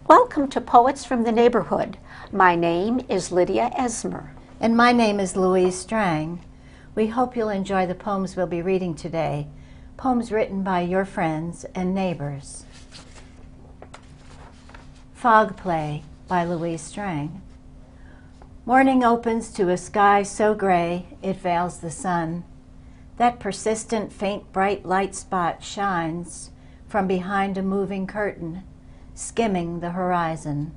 Welcome to Poets from the Neighborhood. My name is Lydia ESMA. And my name is Louise Strang. We hope you'll enjoy the poems we'll be reading today, poems written by your friends and neighbors. Fog Play by Louise Strang. Morning opens to a sky so gray it veils the sun. That persistent, faint, bright light spot shines from behind a moving curtain, skimming the horizon.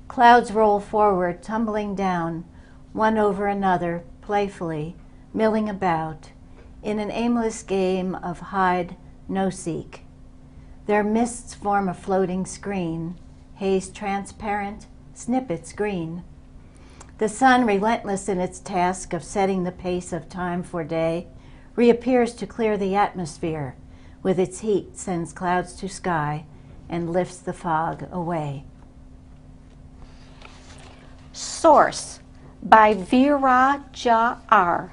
Clouds roll forward, tumbling down, one over another, playfully, milling about, in an aimless game of hide-no-seek. Their mists form a floating screen, haze transparent, snippets green. The sun, relentless in its task of setting the pace of time for day, reappears to clear the atmosphere. With its heat, sends clouds to sky and lifts the fog away. Source by VeerajaR.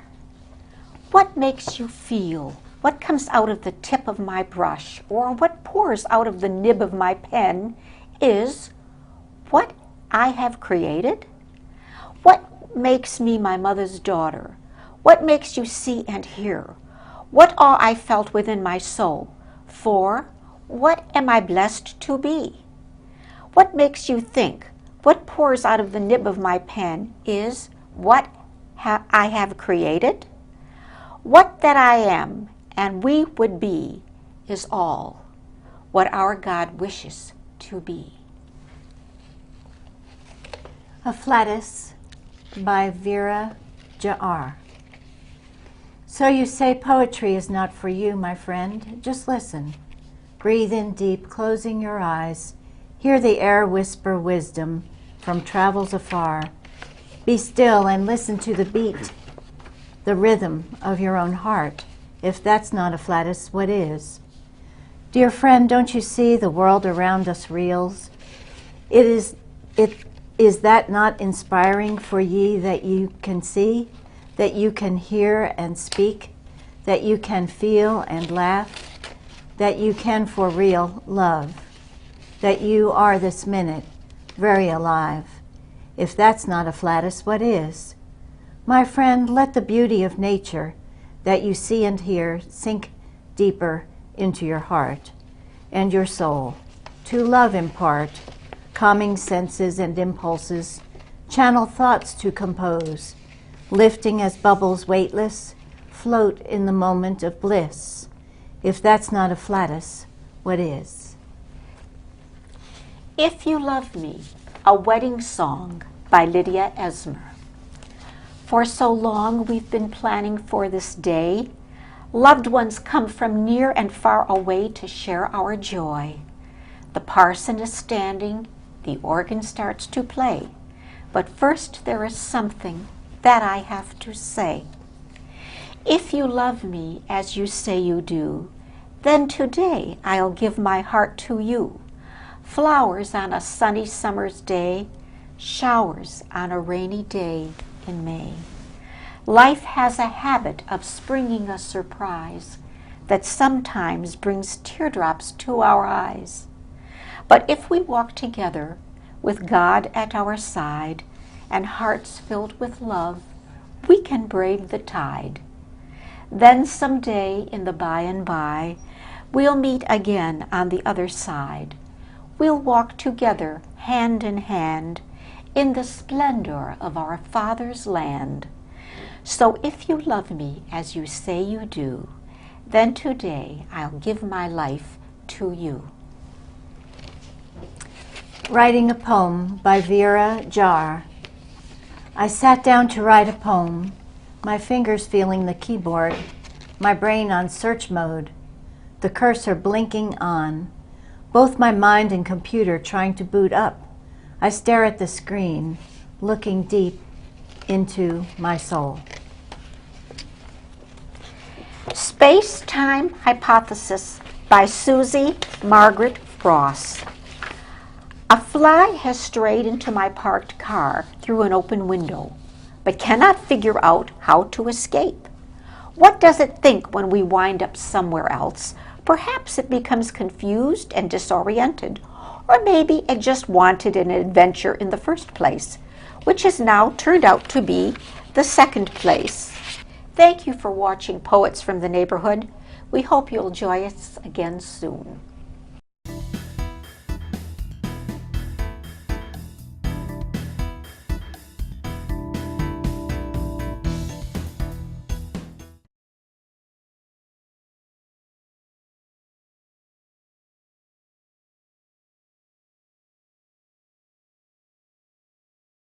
What makes you feel? What comes out of the tip of my brush, or what pours out of the nib of my pen, is what I have created? What makes me my mother's daughter? What makes you see and hear? What awe I felt within my soul? For what am I blessed to be? What makes you think? What pours out of the nib of my pen is what I have created? What that I am and we would be is all what our God wishes to be. Afflatus by Vera Jar. So you say poetry is not for you, my friend. Just listen. Breathe in deep, closing your eyes. Hear the air whisper wisdom from travels afar. Be still and listen to the beat, the rhythm of your own heart. If that's not Afflatus, what is? Dear friend, don't you see the world around us reels? Is that not inspiring for ye that you can see, that you can hear and speak, that you can feel and laugh, that you can for real love, that you are this minute very alive? If that's not Afflatus, what is? My friend, let the beauty of nature that you see and hear sink deeper into your heart and your soul. To love impart, calming senses and impulses, channel thoughts to compose, lifting as bubbles weightless, float in the moment of bliss. If that's not Afflatus, what is? If You Love Me, a Wedding Song by Lydia ESMA. For so long we've been planning for this day. Loved ones come from near and far away to share our joy. The parson is standing, the organ starts to play. But first there is something that I have to say. If you love me as you say you do, then today I'll give my heart to you. Flowers on a sunny summer's day, showers on a rainy day in May. Life has a habit of springing a surprise that sometimes brings teardrops to our eyes. But if we walk together with God at our side and hearts filled with love, we can brave the tide. Then someday in the by and by, we'll meet again on the other side. We'll walk together hand in hand in the splendor of our Father's land. So if you love me as you say you do, then today I'll give my life to you. Writing a Poem by Vera Jar. I sat down to write a poem, my fingers feeling the keyboard, my brain on search mode, the cursor blinking on, both my mind and computer trying to boot up. I stare at the screen, looking deep into my soul. Space-Time Hypothesis by Susie Margaret Ross. A fly has strayed into my parked car through an open window, but cannot figure out how to escape. What does it think when we wind up somewhere else? Perhaps it becomes confused and disoriented, Or maybe it just wanted an adventure in the first place, which has now turned out to be the second place. Thank you for watching Poets from the Neighborhood. We hope you'll join us again soon.